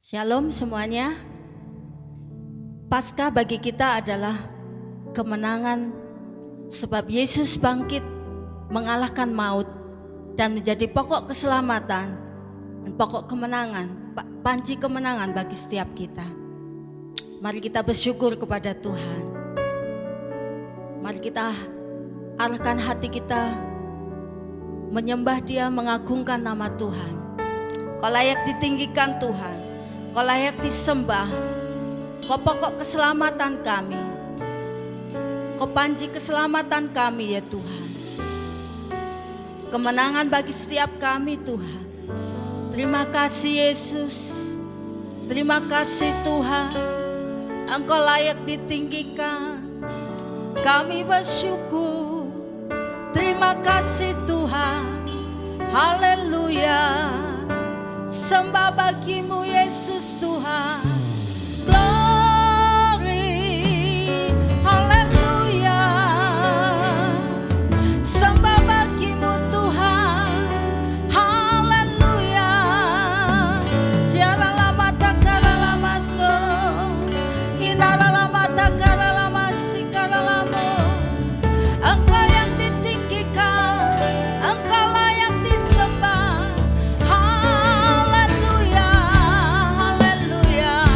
Shalom semuanya. Paskah bagi kita adalah kemenangan sebab Yesus bangkit mengalahkan maut dan menjadi pokok keselamatan dan pokok kemenangan, panci kemenangan bagi setiap kita. Mari kita bersyukur kepada Tuhan. Mari kita arahkan hati kita menyembah Dia, mengagungkan nama Tuhan. Kau layak ditinggikan Tuhan. Kau layak disembah. Kau pokok keselamatan kami. Kau panci keselamatan kami ya Tuhan. Kemenangan bagi setiap kami Tuhan. Terima kasih Yesus. Terima kasih Tuhan. Engkau layak ditinggikan. Kami bersyukur. Terima kasih Tuhan. Haleluya. Sembah bagimu Yesus Tuhan. Glory, haleluya. Sembah bagimu Tuhan. Haleluya. Siara lama takara lama so. Inara lama takara lama sikara lama. Engkau yang ditinggikan. Engkau layak disembah. Haleluya, haleluya.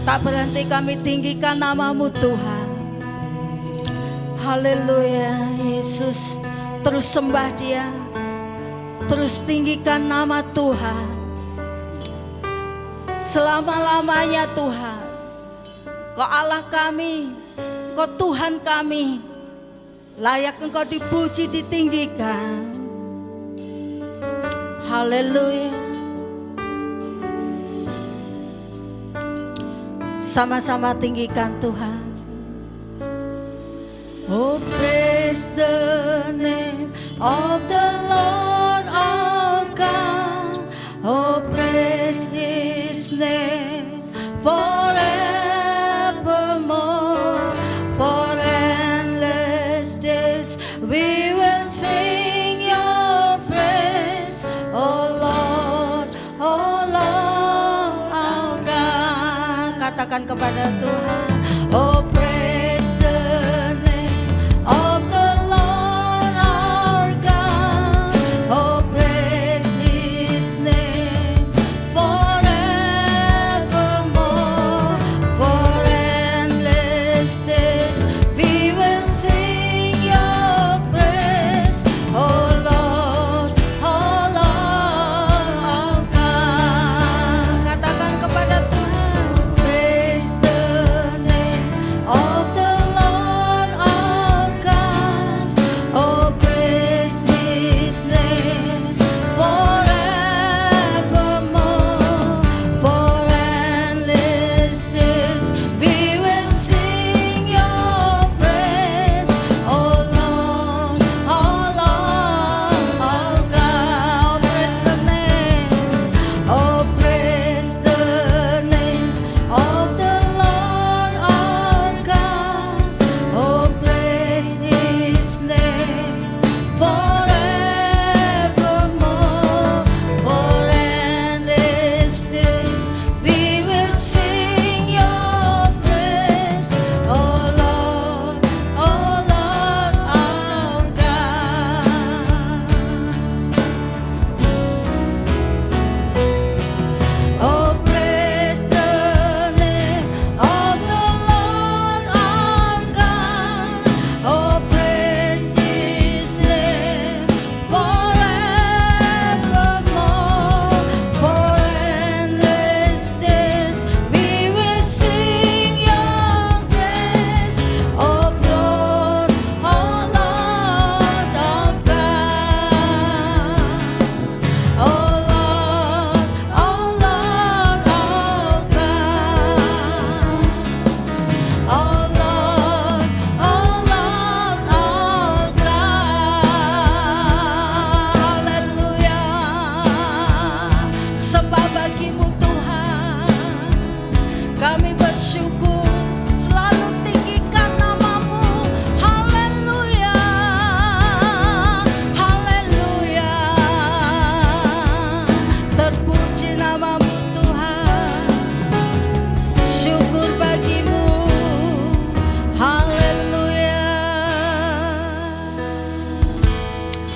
Tak berhenti kami tinggikan nama-Mu Tuhan. Haleluya Yesus. Terus sembah Dia, terus tinggikan nama Tuhan selama-lamanya Tuhan. Kau Allah kami, Kau Tuhan kami, layak Engkau dipuji, ditinggikan. Haleluya. Sama-sama tinggikan Tuhan. Oh, praise the name of the Lord our God. Oh, praise His name forevermore. For endless days we will sing Your praise. Oh Lord our God. Katakan kepada Tuhan. Oh, praise the name of the Lord our God. Oh, praise His name forevermore. For endless days we will sing Your praise. Oh Lord our God. Katakan kepada Tuhan. Praise the name of the Lord our God. Oh, praise His name forevermore. For endless days we will sing Your praise. Oh Lord our God. Praise the name. Oh, praise the name of the Lord our God. Oh, praise His name forevermore. For endless days we will sing Your praise. Oh Lord our God. Oh, praise the name of the Lord our God. Oh, praise His name forevermore. For endless days we will sing Your praise. Oh Lord our God. Oh Lord our God. Oh Lord our God. Haleluya. Sembah bagi-Mu Tuhan. Kami bersyukur, selalu tinggikan nama-Mu. Haleluya. Haleluya. Terpuji nama-Mu Tuhan. Syukur bagi-Mu. Haleluya.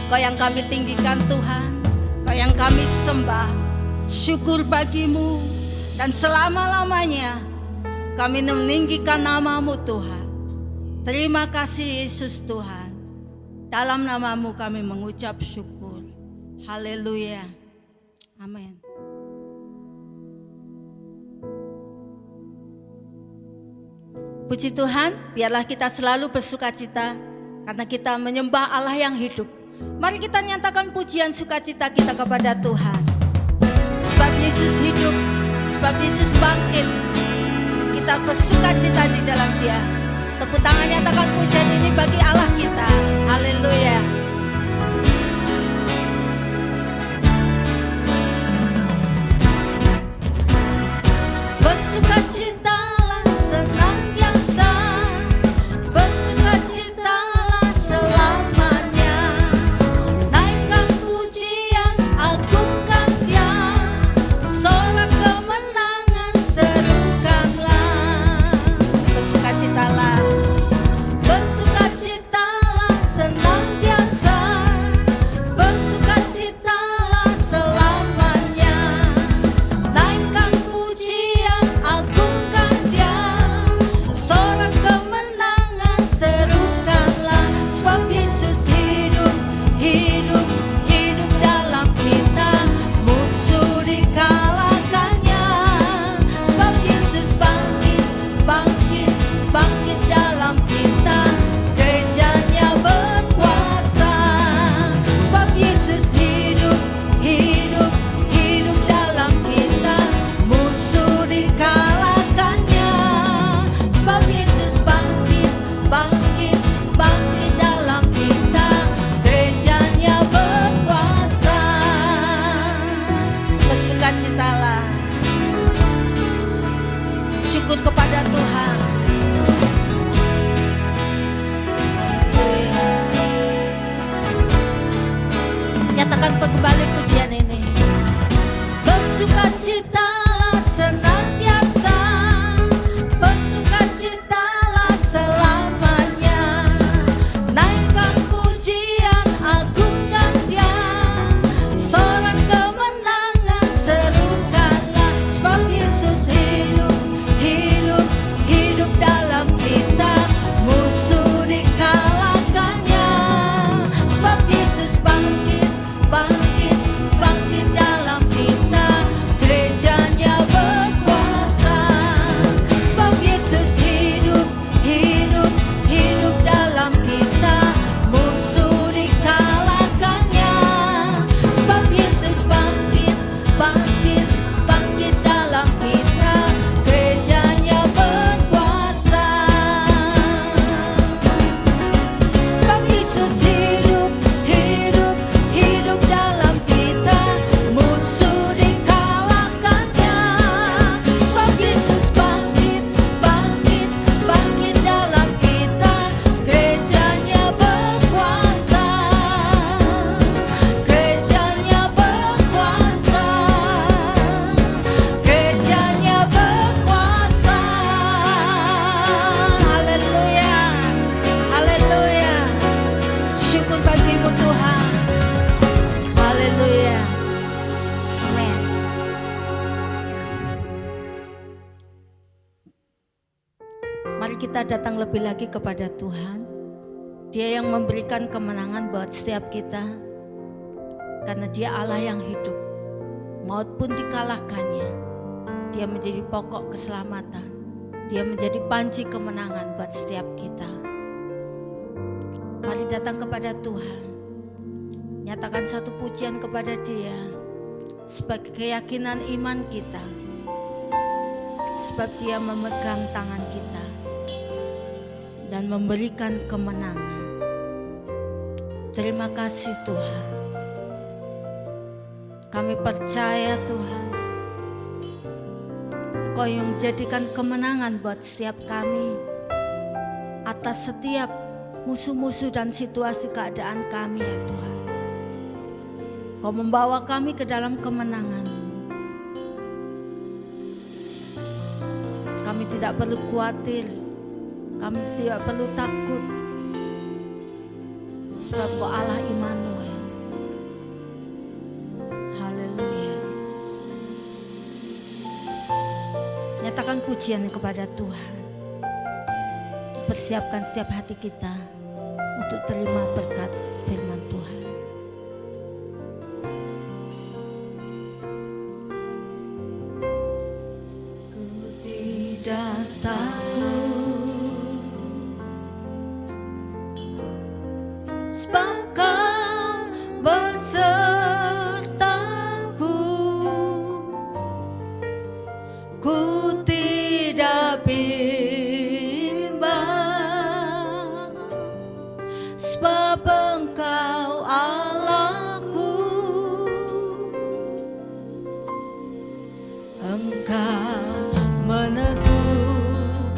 Kau yang kami tinggikan Tuhan, Kau yang kami sembah. Syukur bagi-Mu. Dan selama-lamanya kami meninggikan nama-Mu Tuhan. Terima kasih Yesus Tuhan. Dalam nama-Mu kami mengucap syukur. Haleluya. Amin. Puji Tuhan, biarlah kita selalu bersukacita karena kita menyembah Allah yang hidup. Mari kita nyatakan pujian sukacita kita kepada Tuhan. Sebab Yesus hidup, sebab Yesus bangkit, kita bersukacita di dalam Dia. Tepuk tangan, nyatakan pujian ini bagi Allah kita. Haleluya. Bersukacitalah senantiasa, bersukacitalah selamanya. Naikkan pujian, agungkan Dia, sorak kemenangan serukanlah. Bersukacitalah, bersukacitalah senantiasa, bersukacitalah selamanya. Naikkan pujian, agungkan Syukur kepada Tuhan. Nyatakan kembali pujian ini. Bersukacitalah senantiasa, bersukacitalah selamanya. Naikkan pujian, agungkan Dia. Sorak kemenangan serukanlah, sebab Yesus hidup, hidup, hidup dalam kita. Musuh dikalahkannya, sebab Yesus bangkit, bangkit, bangkit dalam kita. Gerejanya berkuasa, sebab Yesus hidup, hidup, hidup dalam kita. Musuh dikalahkannya, sebab Yesus bangkit, bangkit, bangkit dalam kita. Gerejanya berkuasa, sebab Yesus hidup, hidup, hidup dalam kita. Musuh dikalahkannya, sebab Yesus bangkit, bangkit, bangkit dalam kita. Gerejanya berkuasa, gerejanya berkuasa, gerejanya berkuasa. Haleluya, haleluya. Syukur bagimu Tuhan. Haleluya. Amin. Mari kita datang lebih lagi kepada Tuhan. Dia yang memberikan kemenangan buat setiap kita. Karena Dia Allah yang hidup. Maut pun dikalahkannya. Dia menjadi pokok keselamatan. Dia menjadi panci kemenangan buat setiap kita. Mari datang kepada Tuhan. Nyatakan satu pujian kepada Dia sebagai keyakinan iman kita. Sebab Dia memegang tangan kita dan memberikan kemenangan. Terima kasih Tuhan. Kami percaya Tuhan, Kau yang menjadikan kemenangan buat setiap kami atas setiap musuh-musuh dan situasi keadaan kami ya Tuhan. Kau membawa kami ke dalam kemenangan. Kami tidak perlu khawatir, kami tidak perlu takut, sebab Kau Allah Immanuel. Haleluya. Nyatakan pujian kepada Tuhan. Persiapkan setiap hati kita untuk terima berkat firman Tuhan. Ku tidak takut, sebab Kau besertaku. Ku tidak bimbang, sebab Engkau Allahku. Engkau meneguhkan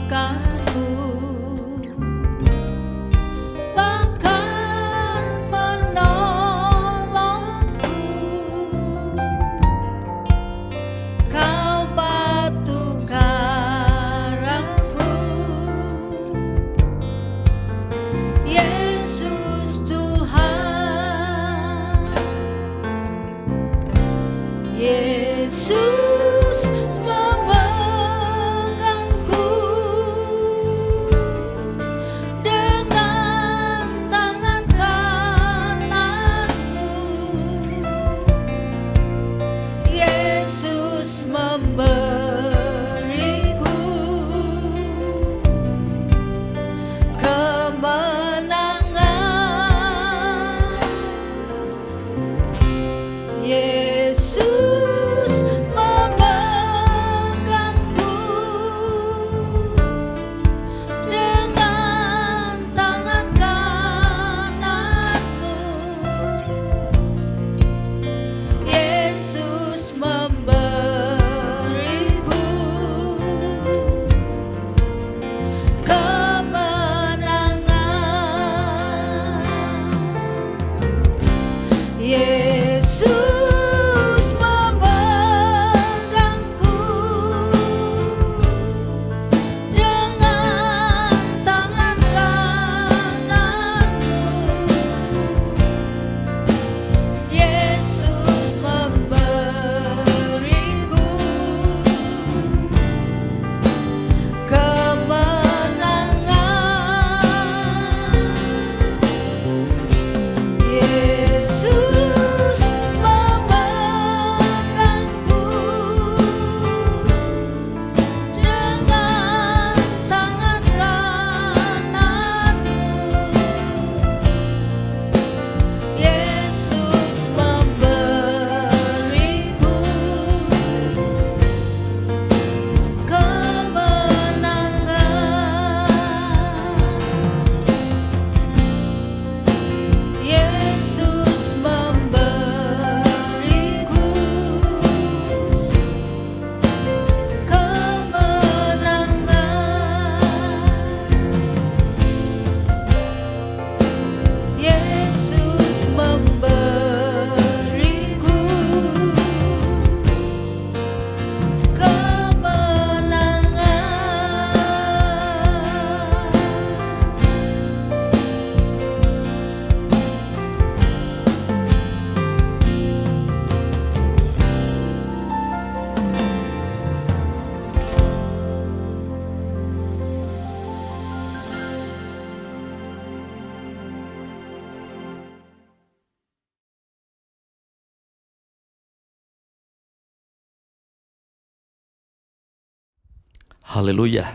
Haleluya.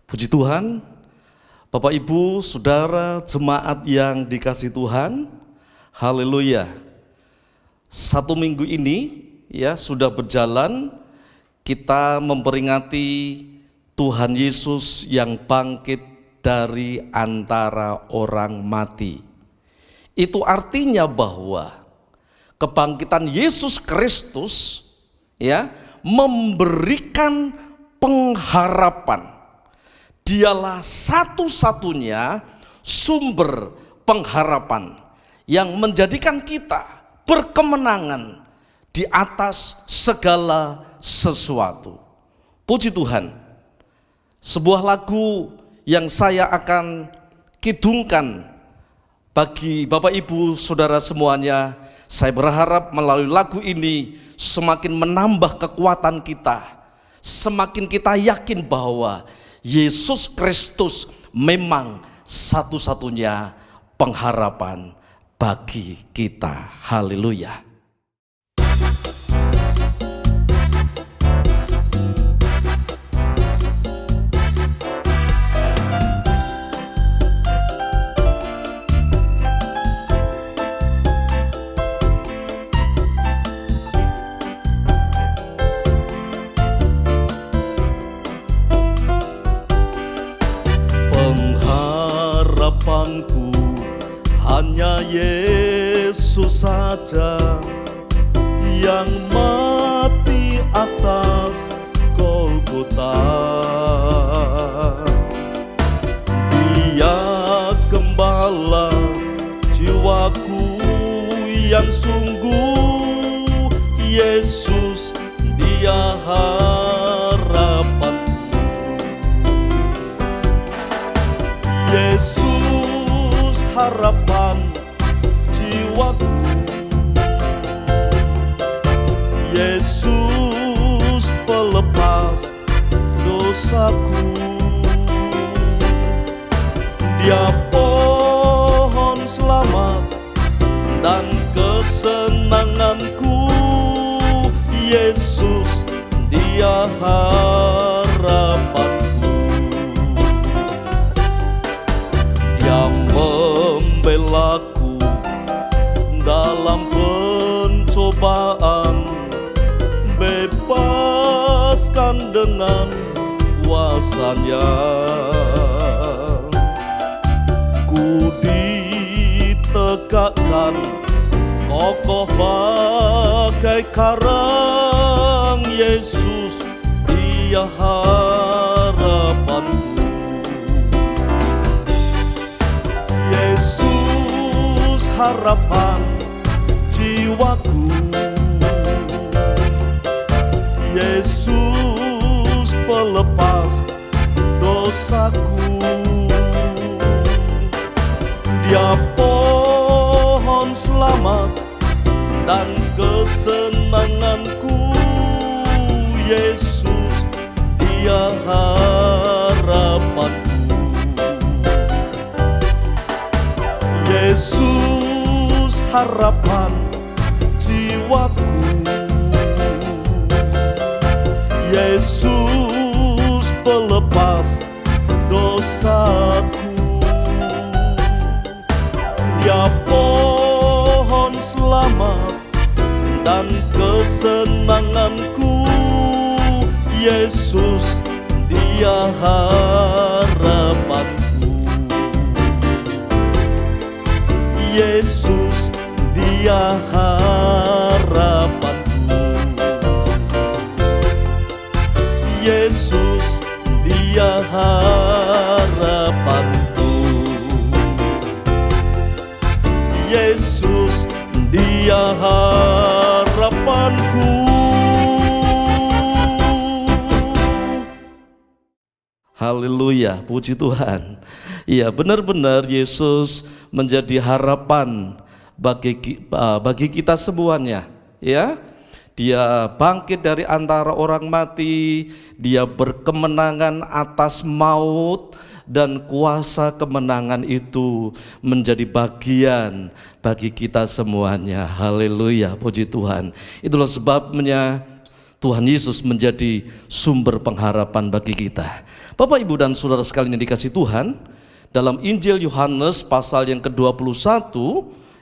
Puji Tuhan, Bapak Ibu, Saudara, jemaat yang dikasihi Tuhan. Haleluya. 1 minggu ini ya sudah berjalan, kita memperingati Tuhan Yesus yang bangkit dari antara orang mati. Itu artinya bahwa kebangkitan Yesus Kristus ya memberikan pengharapan. Dialah satu-satunya sumber pengharapan yang menjadikan kita berkemenangan di atas segala sesuatu. Puji Tuhan. Sebuah lagu yang saya akan kidungkan bagi Bapak Ibu Saudara semuanya, saya berharap melalui lagu ini semakin menambah kekuatan kita. Semakin kita yakin bahwa Yesus Kristus memang satu-satunya pengharapan bagi kita. Haleluya. Pengharapanku hanya Yesus saja, yang mati atas Golgota. Dia gembala jiwaku yang sungguh, Yesus dia harapan. Yesus harapan jiwaku, Yesus pelepas dosaku. Dia pohon selamat dan kesenanganku, Yesus dia harapanku. Dia membelaku dalam pencobaan, bebaskan dengan kuasa-Nya. Ku ditegakkan kokoh bagai karang, Yesus dia harapanku. Yesus harapan jiwaku, Yesus pelepas dosaku. Dia pohon selamat dan kesenanganku, Yesus dia harapanku. Yesus harapan jiwaku, Yesus pelepas dosaku. Dia pohon selamat dan kesenanganku, Yesus dia harapanku. Yesus dia harapanku. Yesus dia harapanku. Yesus dia harapanku. Haleluya, puji Tuhan. Iya, benar-benar Yesus menjadi harapan bagi kita semuanya, ya. Dia bangkit dari antara orang mati, dia berkemenangan atas maut, dan kuasa kemenangan itu menjadi bagian bagi kita semuanya. Haleluya, puji Tuhan. Itulah sebabnya Tuhan Yesus menjadi sumber pengharapan bagi kita. Bapak, Ibu, dan saudara sekalian yang dikasihi Tuhan, dalam Injil Yohanes pasal yang ke-21,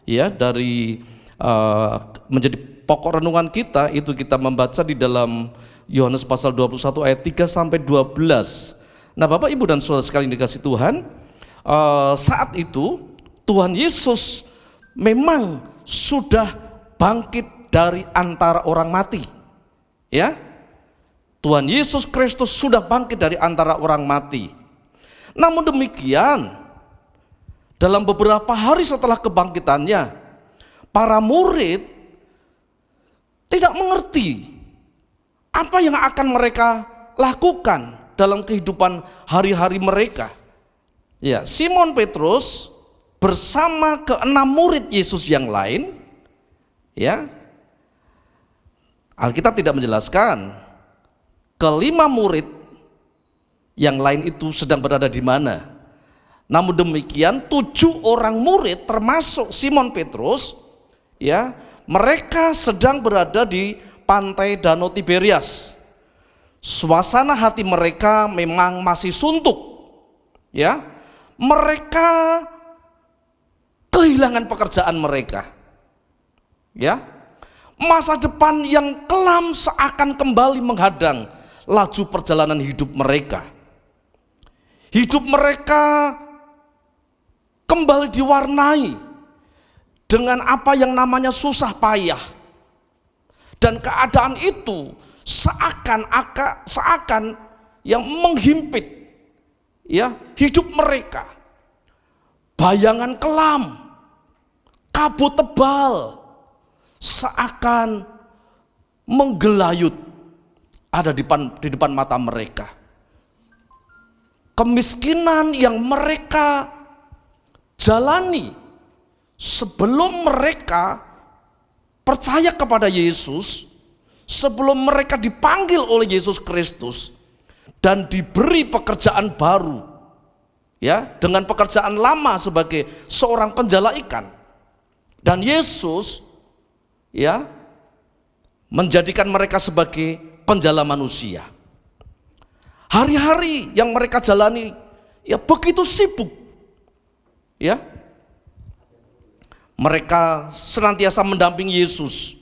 ya, dari menjadi pokok renungan kita, itu kita membaca di dalam Yohanes pasal 21 ayat 3 sampai 12. Nah, Bapak, Ibu, dan saudara sekalian yang dikasihi Tuhan, saat itu Tuhan Yesus memang sudah bangkit dari antara orang mati. Ya, Tuhan Yesus Kristus sudah bangkit dari antara orang mati. Namun demikian, dalam beberapa hari setelah kebangkitannya, para murid tidak mengerti apa yang akan mereka lakukan dalam kehidupan hari-hari mereka. Ya, Simon Petrus bersama ke-6 murid Yesus yang lain, ya, Alkitab tidak menjelaskan ke-5 murid yang lain itu sedang berada di mana. Namun demikian 7 orang murid termasuk Simon Petrus, ya, mereka sedang berada di pantai Danau Tiberias. Suasana hati mereka memang masih suntuk, ya. Mereka kehilangan pekerjaan mereka, ya. Masa depan yang kelam seakan kembali menghadang laju perjalanan hidup mereka. Hidup mereka kembali diwarnai dengan apa yang namanya susah payah. Dan keadaan itu seakan yang menghimpit, ya, hidup mereka. Bayangan kelam, kabut tebal seakan menggelayut ada di depan mata mereka. Kemiskinan yang mereka jalani sebelum mereka percaya kepada Yesus, sebelum mereka dipanggil oleh Yesus Kristus dan diberi pekerjaan baru, ya, dengan pekerjaan lama sebagai seorang penjala ikan. Dan Yesus, ya, menjadikan mereka sebagai penjala manusia. Hari-hari yang mereka jalani, ya, begitu sibuk, ya. Mereka senantiasa mendampingi Yesus,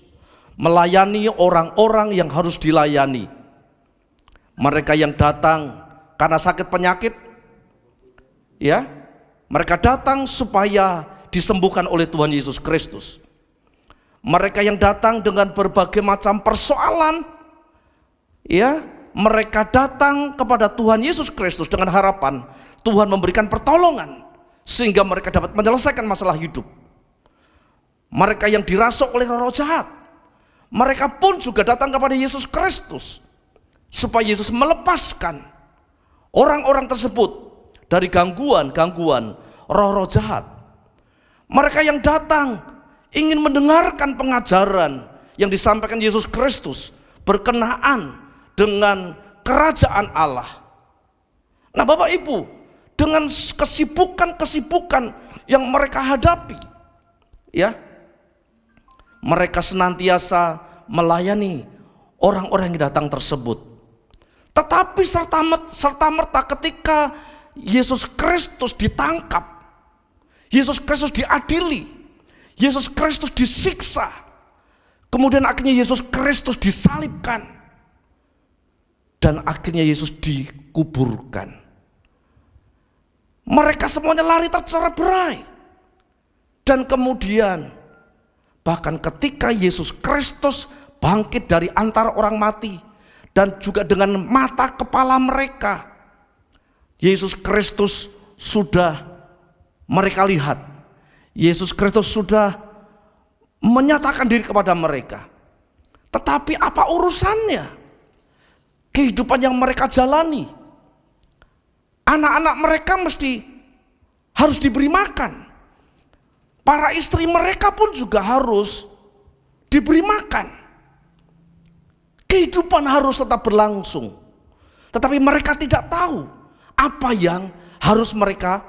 melayani orang-orang yang harus dilayani. Mereka yang datang karena sakit penyakit, ya, mereka datang supaya disembuhkan oleh Tuhan Yesus Kristus. Mereka yang datang dengan berbagai macam persoalan, ya, mereka datang kepada Tuhan Yesus Kristus dengan harapan Tuhan memberikan pertolongan sehingga mereka dapat menyelesaikan masalah hidup. Mereka yang dirasuk oleh roh jahat, mereka pun juga datang kepada Yesus Kristus supaya Yesus melepaskan orang-orang tersebut dari gangguan-gangguan roh-roh jahat. Mereka yang datang ingin mendengarkan pengajaran yang disampaikan Yesus Kristus berkenaan dengan kerajaan Allah. Nah, Bapak Ibu, dengan kesibukan-kesibukan yang mereka hadapi, ya, mereka senantiasa melayani orang-orang yang datang tersebut. Tetapi serta-merta ketika Yesus Kristus ditangkap, Yesus Kristus diadili, Yesus Kristus disiksa, kemudian akhirnya Yesus Kristus disalibkan, dan akhirnya Yesus dikuburkan. Mereka semuanya lari tercerai-berai. Dan kemudian bahkan ketika Yesus Kristus bangkit dari antara orang mati, dan juga dengan mata kepala mereka, Yesus Kristus sudah mereka lihat. Yesus Kristus sudah menyatakan diri kepada mereka. Tetapi apa urusannya kehidupan yang mereka jalani? Anak-anak mereka mesti harus diberi makan. Para istri mereka pun juga harus diberi makan. Kehidupan harus tetap berlangsung. Tetapi mereka tidak tahu apa yang harus mereka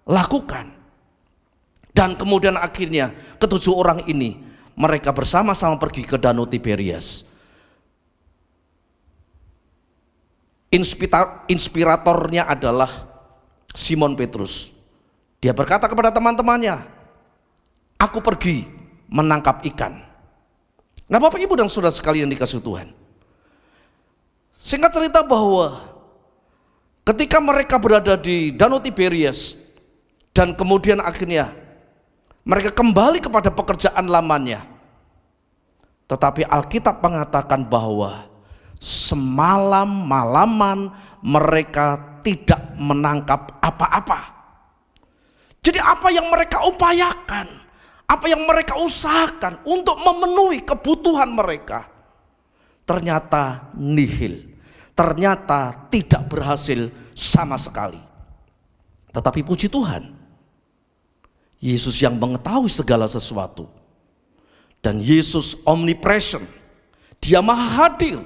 lakukan. Dan kemudian akhirnya ketujuh orang ini, mereka bersama-sama pergi ke Danau Tiberias. Inspiratornya adalah Simon Petrus. Dia berkata kepada teman-temannya, aku pergi menangkap ikan. Nah Bapak Ibu dan Saudara sekalian dikasihi Tuhan, singkat cerita bahwa ketika mereka berada di Danau Tiberias dan kemudian akhirnya mereka kembali kepada pekerjaan lamanya, tetapi Alkitab mengatakan bahwa semalam-malaman mereka tidak menangkap apa-apa. Jadi apa yang mereka upayakan, apa yang mereka usahakan untuk memenuhi kebutuhan mereka, ternyata nihil, ternyata tidak berhasil sama sekali. Tetapi puji Tuhan, Yesus yang mengetahui segala sesuatu, dan Yesus omnipresent, dia maha hadir.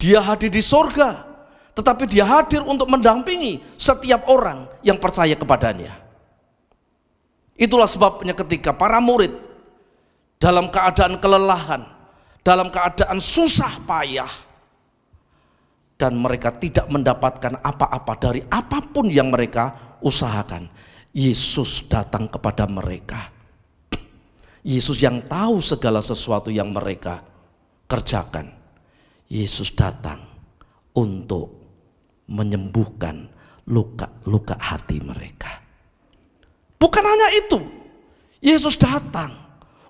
Dia hadir di sorga, tetapi dia hadir untuk mendampingi setiap orang yang percaya kepadanya. Itulah sebabnya ketika para murid dalam keadaan kelelahan, dalam keadaan susah payah, dan mereka tidak mendapatkan apa-apa dari apapun yang mereka usahakan, Yesus datang kepada mereka. Yesus yang tahu segala sesuatu yang mereka kerjakan. Yesus datang untuk menyembuhkan luka-luka hati mereka. Bukan hanya itu, Yesus datang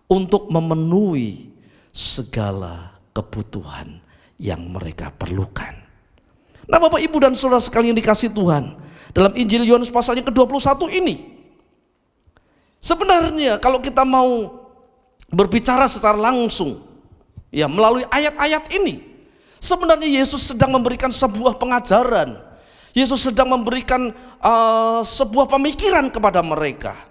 untuk memenuhi segala kebutuhan yang mereka perlukan. Nah Bapak Ibu dan Saudara sekalian dikasihi Tuhan, dalam Injil Yohanes pasal yang ke-21 ini, sebenarnya kalau kita mau berbicara secara langsung, ya melalui ayat-ayat ini, sebenarnya Yesus sedang memberikan sebuah pengajaran. Yesus sedang memberikan sebuah pemikiran kepada mereka.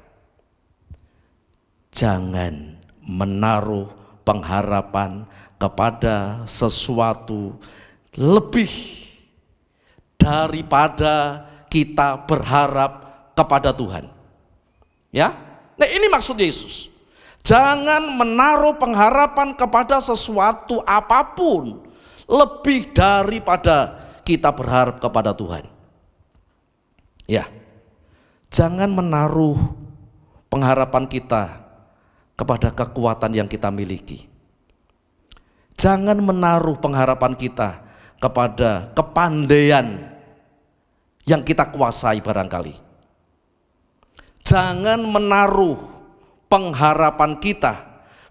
Jangan menaruh pengharapan kepada sesuatu lebih daripada kita berharap kepada Tuhan. Ya, nah ini maksud Yesus. Jangan menaruh pengharapan kepada sesuatu apapun lebih daripada kita berharap kepada Tuhan. Ya, jangan menaruh pengharapan kita kepada kekuatan yang kita miliki. Jangan menaruh pengharapan kita kepada kepandaian yang kita kuasai barangkali. Jangan menaruh pengharapan kita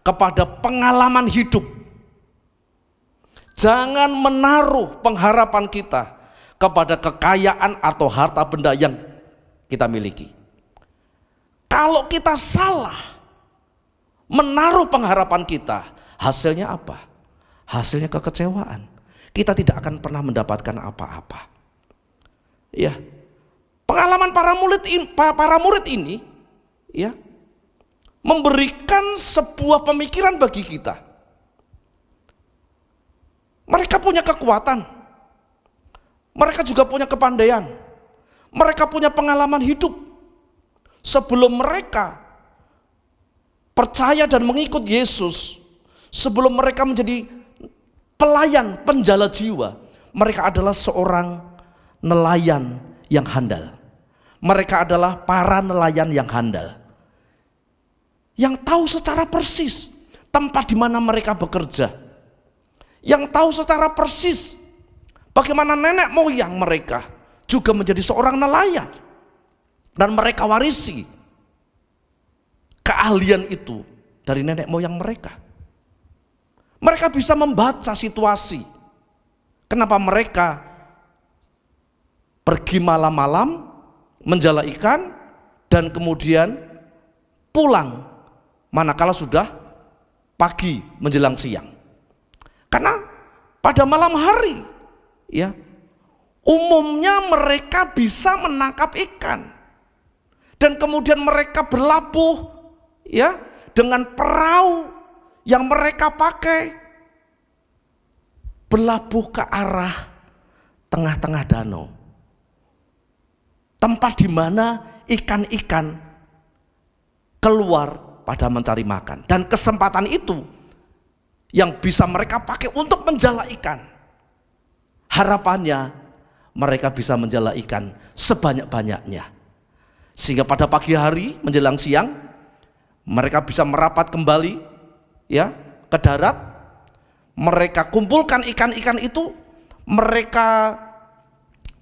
kepada pengalaman hidup. Jangan menaruh pengharapan kita kepada kekayaan atau harta benda yang kita miliki. Kalau kita salah menaruh pengharapan kita, hasilnya apa? Hasilnya kekecewaan. Kita tidak akan pernah mendapatkan apa-apa. Ya, pengalaman para murid ini, ya, memberikan sebuah pemikiran bagi kita. Mereka punya kekuatan, mereka juga punya kepandaian, mereka punya pengalaman hidup. Sebelum mereka percaya dan mengikut Yesus, sebelum mereka menjadi pelayan penjala jiwa, mereka adalah seorang nelayan yang handal. Mereka adalah para nelayan yang handal, yang tahu secara persis tempat di mana mereka bekerja, yang tahu secara persis bagaimana nenek moyang mereka juga menjadi seorang nelayan, dan mereka warisi keahlian itu dari nenek moyang mereka. Mereka bisa membaca situasi. Kenapa mereka pergi malam-malam menjala ikan dan kemudian pulang manakala sudah pagi menjelang siang? Karena pada malam hari, ya, umumnya mereka bisa menangkap ikan, dan kemudian mereka berlabuh, ya, dengan perahu yang mereka pakai, berlabuh ke arah tengah-tengah danau, tempat di mana ikan-ikan keluar pada mencari makan, dan kesempatan itu yang bisa mereka pakai untuk menjala ikan harapannya mereka bisa menjala ikan sebanyak-banyaknya. Sehingga pada pagi hari menjelang siang mereka bisa merapat kembali ya ke darat. Mereka kumpulkan ikan-ikan itu, mereka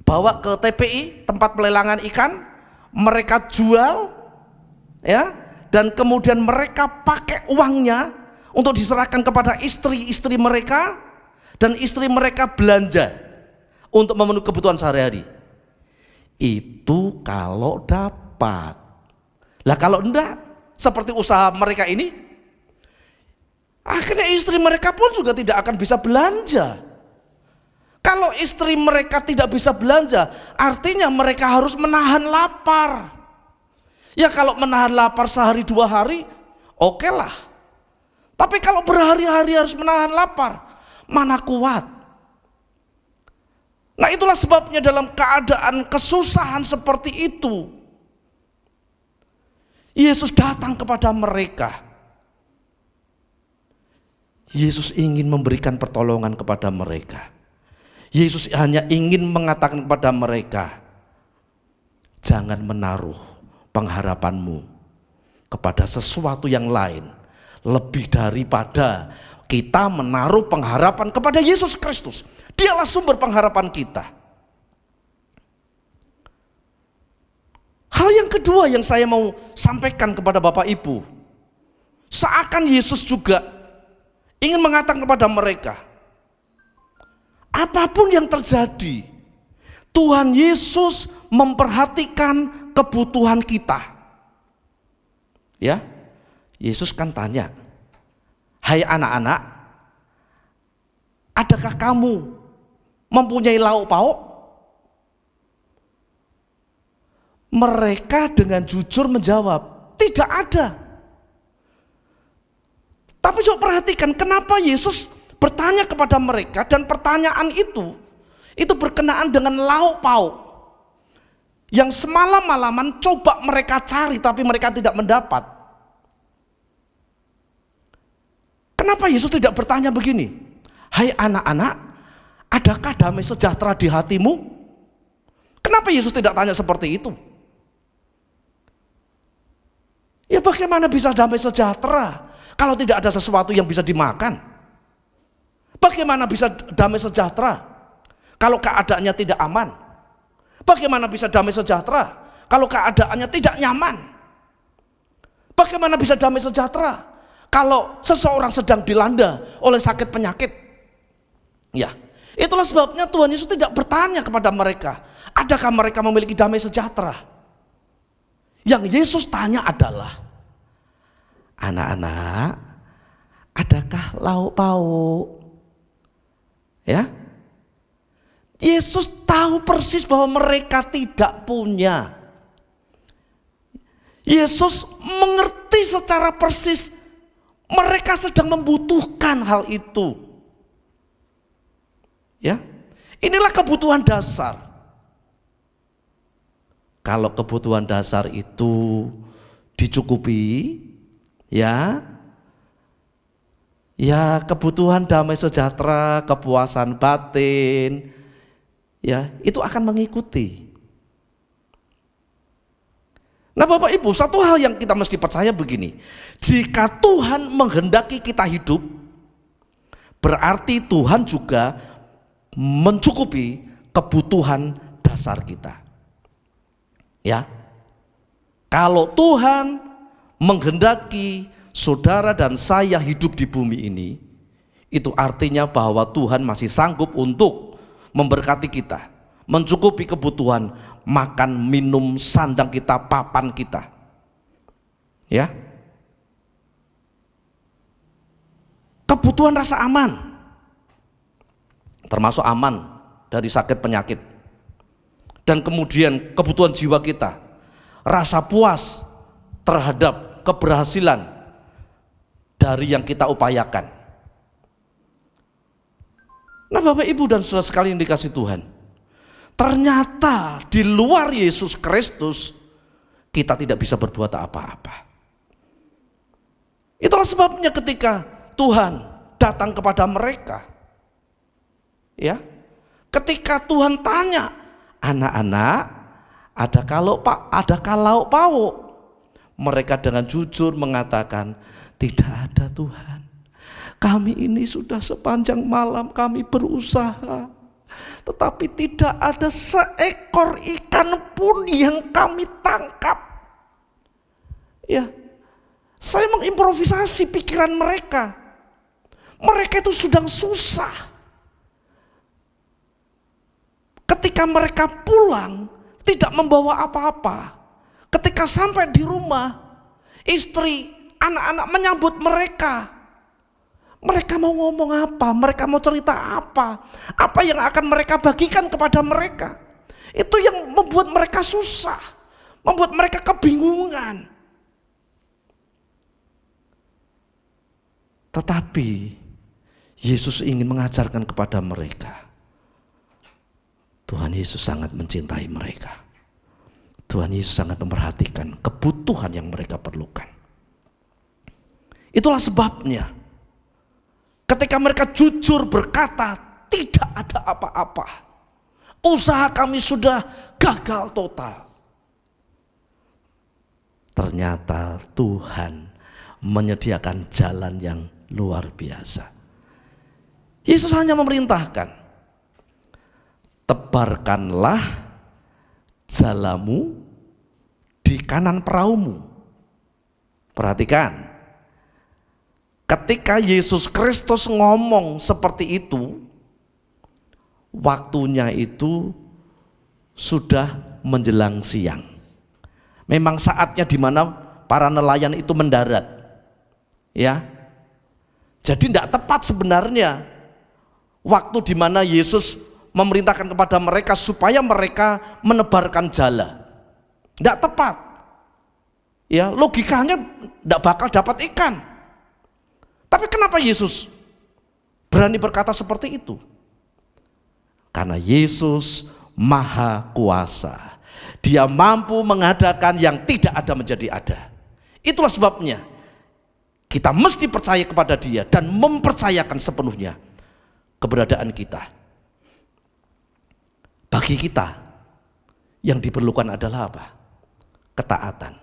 bawa ke TPI, tempat pelelangan ikan, mereka jual ya, dan kemudian mereka pakai uangnya untuk diserahkan kepada istri-istri mereka, dan istri mereka belanja untuk memenuhi kebutuhan sehari-hari. Itu kalau dapat. Lah kalau enggak, seperti usaha mereka ini, akhirnya istri mereka pun juga tidak akan bisa belanja. Kalau istri mereka tidak bisa belanja, artinya mereka harus menahan lapar. Ya kalau menahan lapar sehari dua hari, oke lah. Tapi kalau berhari-hari harus menahan lapar, mana kuat? Nah itulah sebabnya dalam keadaan kesusahan seperti itu, Yesus datang kepada mereka. Yesus ingin memberikan pertolongan kepada mereka. Yesus hanya ingin mengatakan kepada mereka, jangan menaruh pengharapanmu kepada sesuatu yang lain lebih daripada kita menaruh pengharapan kepada Yesus Kristus. Dialah sumber pengharapan kita. Hal yang kedua yang saya mau sampaikan kepada Bapak Ibu, seakan Yesus juga ingin mengatakan kepada mereka, apapun yang terjadi, Tuhan Yesus memperhatikan kebutuhan kita. Ya, Yesus kan tanya, hai anak-anak, adakah kamu mempunyai lauk pauk? Mereka dengan jujur menjawab, tidak ada. Tapi coba perhatikan kenapa Yesus bertanya kepada mereka, dan pertanyaan itu berkenaan dengan lauk pauk yang semalam-malaman coba mereka cari tapi mereka tidak mendapat. Kenapa Yesus tidak bertanya begini, hai anak-anak, adakah damai sejahtera di hatimu? Kenapa Yesus tidak tanya seperti itu? Ya bagaimana bisa damai sejahtera kalau tidak ada sesuatu yang bisa dimakan? Bagaimana bisa damai sejahtera kalau keadaannya tidak aman? Bagaimana bisa damai sejahtera kalau keadaannya tidak nyaman? Bagaimana bisa damai sejahtera kalau seseorang sedang dilanda oleh sakit penyakit? Ya, itulah sebabnya Tuhan Yesus tidak bertanya kepada mereka, adakah mereka memiliki damai sejahtera? Yang Yesus tanya adalah, anak-anak, adakah lauk pauk? Ya, Yesus tahu persis bahwa mereka tidak punya. Yesus mengerti secara persis mereka sedang membutuhkan hal itu. Ya, inilah kebutuhan dasar. Kalau kebutuhan dasar itu dicukupi, ya kebutuhan damai sejahtera, kepuasan batin, ya itu akan mengikuti. Nah Bapak Ibu, satu hal yang kita mesti percaya begini, jika Tuhan menghendaki kita hidup, berarti Tuhan juga mencukupi kebutuhan dasar kita. Ya, kalau Tuhan menghendaki saudara dan saya hidup di bumi ini, itu artinya bahwa Tuhan masih sanggup untuk memberkati kita, mencukupi kebutuhan makan, minum, sandang kita, papan kita. Ya, kebutuhan rasa aman, termasuk aman dari sakit penyakit. Dan kemudian kebutuhan jiwa kita, rasa puas terhadap keberhasilan dari yang kita upayakan. Nah Bapak Ibu dan saudara sekalian yang dikasihi Tuhan, ternyata di luar Yesus Kristus kita tidak bisa berbuat apa-apa. Itulah sebabnya ketika Tuhan datang kepada mereka, ya, Ketika Tuhan tanya, anak-anak, ada kalau pauk, mereka dengan jujur mengatakan, tidak ada Tuhan. Kami ini sudah sepanjang malam kami berusaha, tetapi tidak ada seekor ikan pun yang kami tangkap. Ya, saya mengimprovisasi pikiran mereka. Mereka itu sedang susah. Ketika mereka pulang tidak membawa apa-apa. Ketika sampai di rumah, istri, anak-anak menyambut mereka. Mereka mau ngomong apa? Mereka mau cerita apa? Apa yang akan mereka bagikan kepada mereka? Itu yang membuat mereka susah, membuat mereka kebingungan. Tetapi Yesus ingin mengajarkan kepada mereka, Tuhan Yesus sangat mencintai mereka. Tuhan Yesus sangat memperhatikan kebutuhan yang mereka perlukan. Itulah sebabnya ketika mereka jujur berkata, tidak ada apa-apa, usaha kami sudah gagal total, ternyata Tuhan menyediakan jalan yang luar biasa. Yesus hanya memerintahkan, tebarkanlah jalamu di kanan perahumu. Perhatikan, ketika Yesus Kristus ngomong seperti itu, waktunya itu sudah menjelang siang. Memang saatnya di mana para nelayan itu mendarat. Ya. Jadi tidak tepat sebenarnya waktu di mana Yesus memerintahkan kepada mereka supaya mereka menebarkan jala. Tidak tepat. Ya, logikanya tidak bakal dapat ikan. Tapi kenapa Yesus berani berkata seperti itu? Karena Yesus Maha Kuasa. Dia mampu mengadakan yang tidak ada menjadi ada. Itulah sebabnya kita mesti percaya kepada Dia dan mempercayakan sepenuhnya keberadaan kita. Bagi kita yang diperlukan adalah apa? Ketaatan.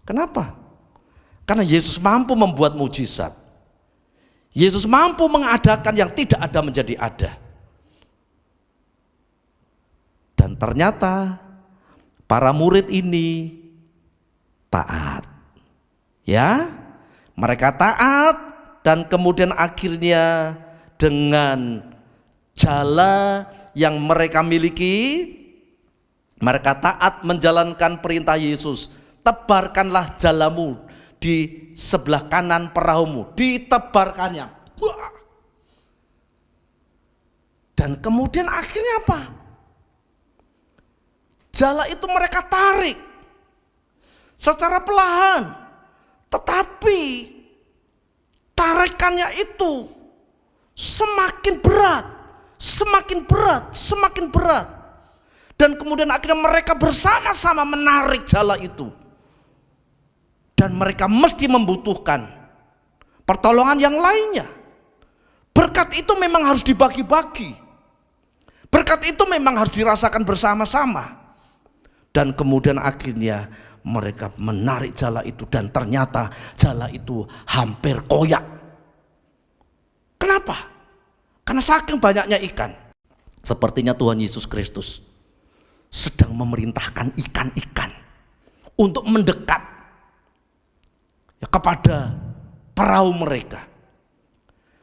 Kenapa? Karena Yesus mampu membuat mujizat. Yesus mampu mengadakan yang tidak ada menjadi ada. Dan ternyata para murid ini taat. Ya, mereka taat dan kemudian akhirnya dengan jala yang mereka miliki, mereka taat menjalankan perintah Yesus. Tebarkanlah jalamu di sebelah kanan perahumu, ditebarkannya. Dan kemudian akhirnya apa? Jala itu mereka tarik secara perlahan, tetapi tarikannya itu semakin berat, semakin berat, semakin berat. Dan kemudian akhirnya mereka bersama-sama menarik jala itu. Dan mereka mesti membutuhkan pertolongan yang lainnya. Berkat itu memang harus dibagi-bagi. Berkat itu memang harus dirasakan bersama-sama. Dan kemudian akhirnya mereka menarik jala itu dan ternyata jala itu hampir koyak. Kenapa? Karena saking banyaknya ikan. Sepertinya Tuhan Yesus Kristus sedang memerintahkan ikan-ikan untuk mendekat kepada perahu mereka.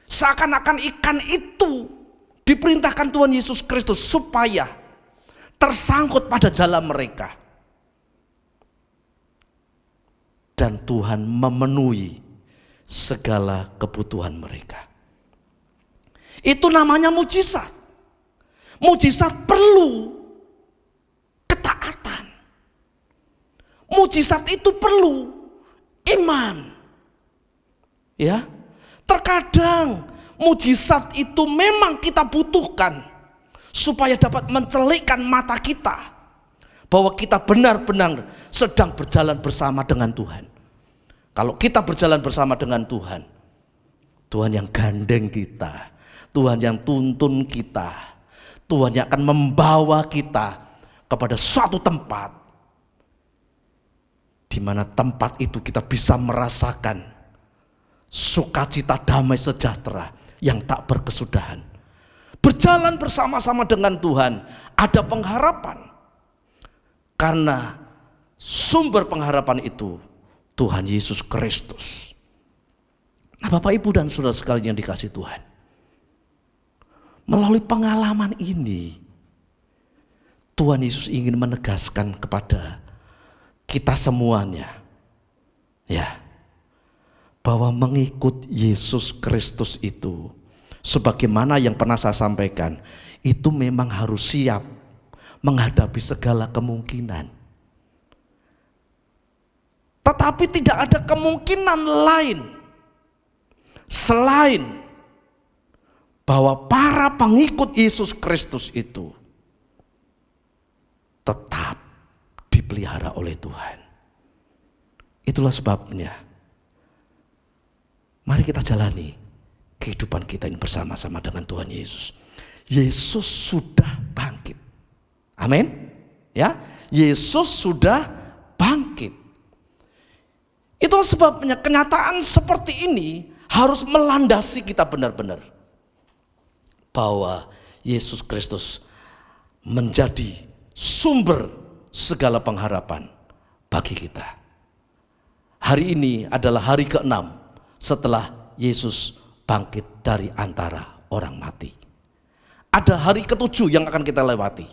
Seakan-akan ikan itu diperintahkan Tuhan Yesus Kristus supaya tersangkut pada jala mereka. Dan Tuhan memenuhi segala kebutuhan mereka. Itu namanya mujizat. Mujizat perlu ketaatan. Mujizat itu perlu iman. Ya. Terkadang mujizat itu memang kita butuhkan supaya dapat mencelikkan mata kita bahwa kita benar-benar sedang berjalan bersama dengan Tuhan. Kalau kita berjalan bersama dengan Tuhan, Tuhan yang gandeng kita, Tuhan yang tuntun kita, Tuhan yang akan membawa kita kepada suatu tempat, di mana tempat itu kita bisa merasakan sukacita damai sejahtera yang tak berkesudahan. Berjalan bersama-sama dengan Tuhan, ada pengharapan. Karena sumber pengharapan itu Tuhan Yesus Kristus. Nah, Bapak, Ibu, dan saudara sekalian yang dikasihi Tuhan, melalui pengalaman ini Tuhan Yesus ingin menegaskan kepada kita semuanya, ya, bahwa mengikut Yesus Kristus itu, sebagaimana yang pernah saya sampaikan, itu memang harus siap menghadapi segala kemungkinan. Tetapi tidak ada kemungkinan lain selain bahwa para pengikut Yesus Kristus itu tetap dipelihara oleh Tuhan. Itulah sebabnya mari kita jalani kehidupan kita ini bersama-sama dengan Tuhan Yesus. Yesus sudah bangkit. Amin. Ya, Yesus sudah bangkit. Itulah sebabnya kenyataan seperti ini harus melandasi kita benar-benar bahwa Yesus Kristus menjadi sumber segala pengharapan bagi kita. Hari ini adalah hari ke-6 setelah Yesus bangkit dari antara orang mati. Ada hari ke-7 yang akan kita lewati.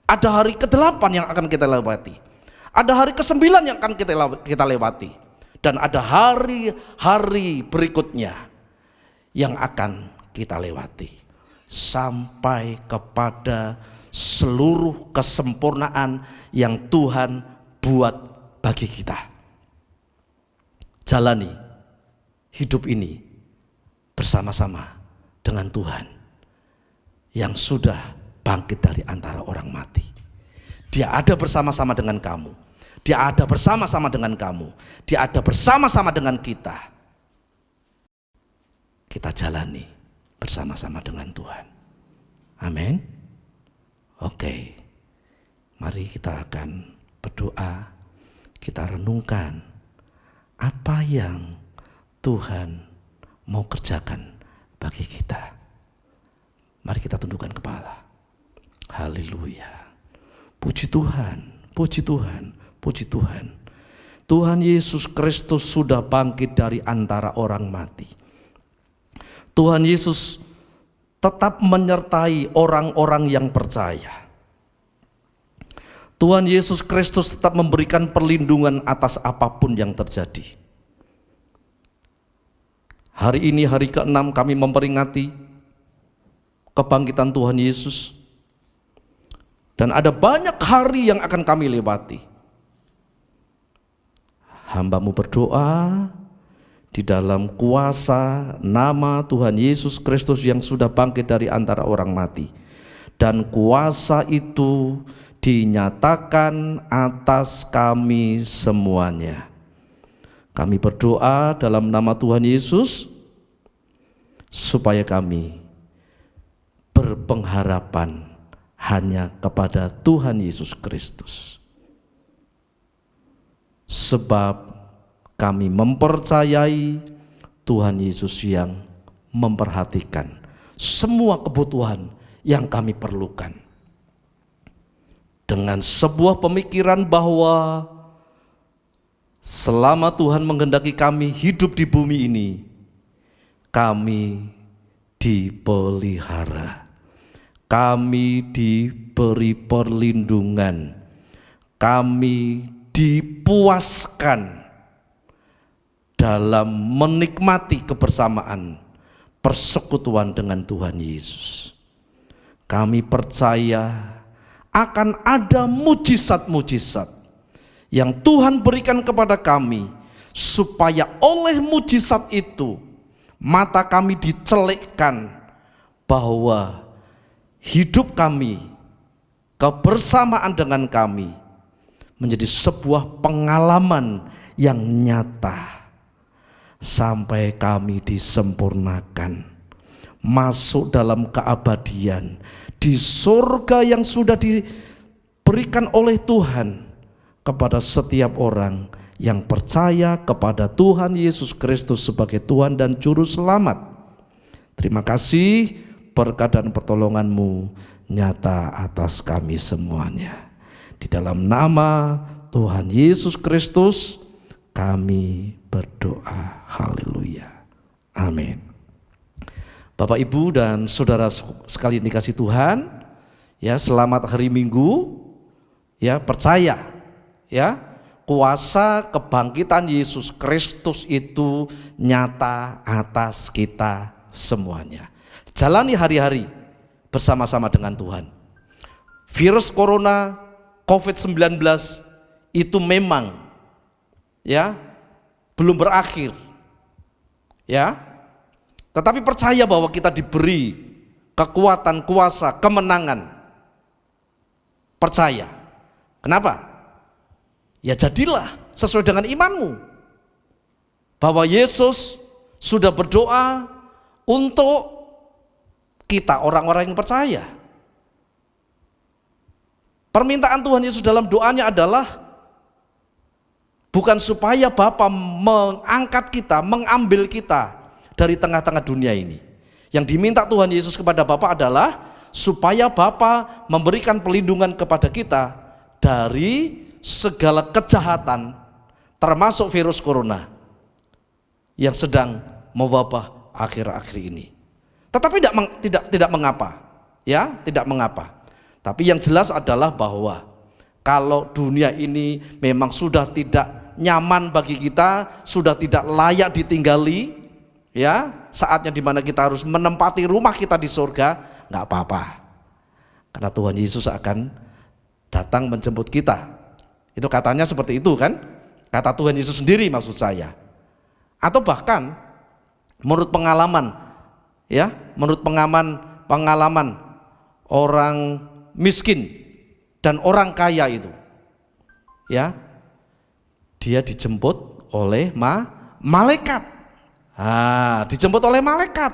Ada hari ke-8 yang akan kita lewati. Ada hari ke-9 yang akan kita lewati. Dan ada hari-hari berikutnya yang akan kita lewati. Sampai kepada seluruh kesempurnaan yang Tuhan buat bagi kita. Jalani hidup ini bersama-sama dengan Tuhan yang sudah bangkit dari antara orang mati. Dia ada bersama-sama dengan kamu. Dia ada bersama-sama dengan kamu. Dia ada bersama-sama dengan kita. Kita jalani bersama-sama dengan Tuhan. Amin. Oke, mari kita akan berdoa, kita renungkan apa yang Tuhan mau kerjakan bagi kita. Mari kita tundukkan kepala. Haleluya. Puji Tuhan, puji Tuhan, puji Tuhan. Tuhan Yesus Kristus sudah bangkit dari antara orang mati. Tuhan Yesus tetap menyertai orang-orang yang percaya. Tuhan Yesus Kristus tetap memberikan perlindungan atas apapun yang terjadi. Hari ini hari ke-6 kami memperingati kebangkitan Tuhan Yesus. Dan ada banyak hari yang akan kami lewati. Hamba-Mu berdoa di dalam kuasa nama Tuhan Yesus Kristus yang sudah bangkit dari antara orang mati. Dan kuasa itu dinyatakan atas kami semuanya. Kami berdoa dalam nama Tuhan Yesus supaya kami berpengharapan hanya kepada Tuhan Yesus Kristus. Sebab kami mempercayai Tuhan Yesus yang memperhatikan semua kebutuhan yang kami perlukan. Dengan sebuah pemikiran bahwa selama Tuhan menghendaki kami hidup di bumi ini, kami dipelihara, kami diberi perlindungan, kami dipuaskan dalam menikmati kebersamaan persekutuan dengan Tuhan Yesus. Kami percaya akan ada mujizat-mujizat yang Tuhan berikan kepada kami, supaya oleh mujizat itu mata kami dicelikkan bahwa hidup kami, kebersamaan dengan kami menjadi sebuah pengalaman yang nyata sampai kami disempurnakan, masuk dalam keabadian di surga yang sudah diberikan oleh Tuhan kepada setiap orang yang percaya kepada Tuhan Yesus Kristus sebagai Tuhan dan Juru Selamat. Terima kasih, berkat dan pertolongan-Mu nyata atas kami semuanya. Di dalam nama Tuhan Yesus Kristus kami berdoa. Haleluya. Amin. Bapak, Ibu, dan saudara sekalian dikasih Tuhan, ya, selamat hari Minggu. Ya, percaya, ya, kuasa kebangkitan Yesus Kristus itu nyata atas kita semuanya. Jalani hari-hari bersama-sama dengan Tuhan. Virus corona COVID-19 itu memang, ya, belum berakhir, ya. Tetapi percaya bahwa kita diberi kekuatan, kuasa, kemenangan. Percaya. Kenapa? Ya jadilah sesuai dengan imanmu. Bahwa Yesus sudah berdoa untuk kita, orang-orang yang percaya. Permintaan Tuhan Yesus dalam doanya adalah bukan supaya Bapa mengangkat kita, mengambil kita dari tengah-tengah dunia ini. Yang diminta Tuhan Yesus kepada Bapa adalah supaya Bapa memberikan pelindungan kepada kita dari segala kejahatan, termasuk virus corona yang sedang mewabah akhir-akhir ini. Tetapi tidak mengapa, ya, tidak mengapa. Tapi yang jelas adalah bahwa kalau dunia ini memang sudah tidak nyaman bagi kita, sudah tidak layak ditinggali, ya, saatnya dimana kita harus menempati rumah kita di surga, nggak apa-apa, karena Tuhan Yesus akan datang menjemput kita. Itu katanya seperti itu kan, kata Tuhan Yesus sendiri maksud saya. Atau bahkan menurut pengalaman, ya, menurut pengalaman orang miskin dan orang kaya itu, ya, dia dijemput oleh malaikat. Dijemput oleh malaikat,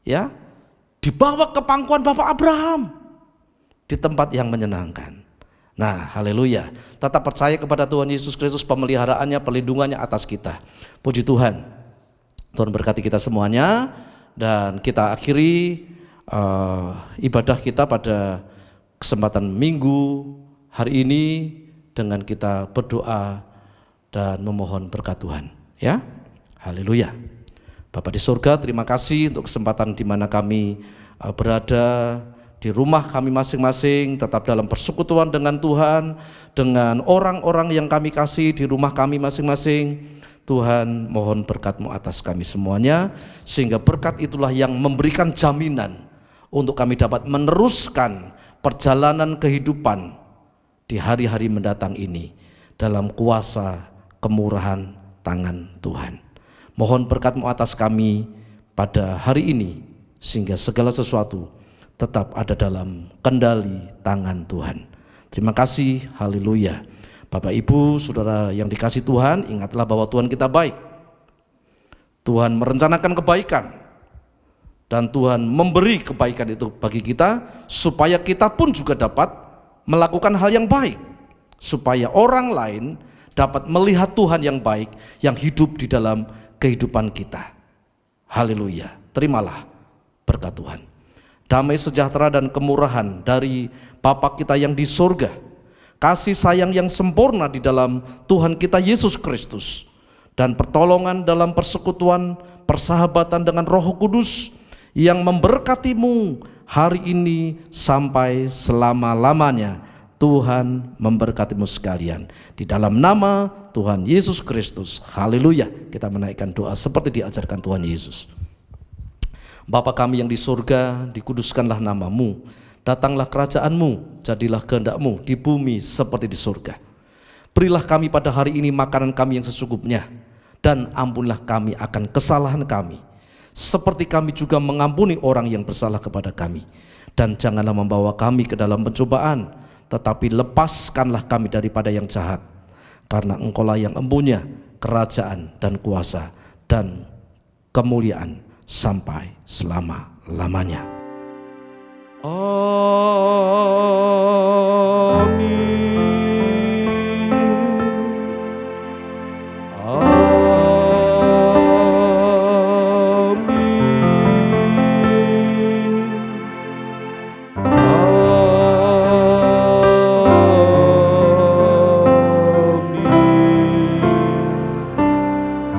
ya, dibawa ke pangkuan Bapak Abraham di tempat yang menyenangkan. Nah, haleluya. Tetap percaya kepada Tuhan Yesus Kristus, pemeliharaannya, perlindungannya atas kita. Puji Tuhan. Tuhan berkati kita semuanya, dan kita akhiri ibadah kita pada kesempatan Minggu hari ini dengan kita berdoa dan memohon berkat Tuhan, ya. Haleluya. Bapa di surga, terima kasih untuk kesempatan di mana kami berada di rumah kami masing-masing, tetap dalam persekutuan dengan Tuhan, dengan orang-orang yang kami kasih di rumah kami masing-masing. Tuhan, mohon berkat-Mu atas kami semuanya, sehingga berkat itulah yang memberikan jaminan untuk kami dapat meneruskan perjalanan kehidupan di hari-hari mendatang ini dalam kuasa kemurahan tangan Tuhan. Mohon berkat-Mu atas kami pada hari ini, sehingga segala sesuatu tetap ada dalam kendali tangan Tuhan. Terima kasih, haleluya. Bapak, Ibu, saudara yang dikasih Tuhan, ingatlah bahwa Tuhan kita baik. Tuhan merencanakan kebaikan, dan Tuhan memberi kebaikan itu bagi kita, supaya kita pun juga dapat melakukan hal yang baik, supaya orang lain dapat melihat Tuhan yang baik yang hidup di dalam kehidupan kita. Haleluya. Terimalah berkat Tuhan. Damai sejahtera dan kemurahan dari Bapa kita yang di surga, kasih sayang yang sempurna di dalam Tuhan kita Yesus Kristus, dan pertolongan dalam persekutuan persahabatan dengan Roh Kudus yang memberkatimu hari ini sampai selama-lamanya. Tuhan memberkatimu sekalian. Di dalam nama Tuhan Yesus Kristus. Haleluya. Kita menaikkan doa seperti diajarkan Tuhan Yesus. Bapa kami yang di surga, dikuduskanlah nama-Mu. Datanglah kerajaan-Mu, jadilah kehendak-Mu di bumi seperti di surga. Berilah kami pada hari ini makanan kami yang sesungguhnya, dan ampunilah kami akan kesalahan kami, seperti kami juga mengampuni orang yang bersalah kepada kami. Dan janganlah membawa kami ke dalam pencobaan, tetapi lepaskanlah kami daripada yang jahat, karena Engkau-lah yang empunya kerajaan dan kuasa dan kemuliaan sampai selama-lamanya.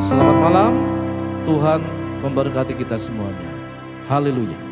Selamat malam, Tuhan memberkati kita semuanya. Haleluya.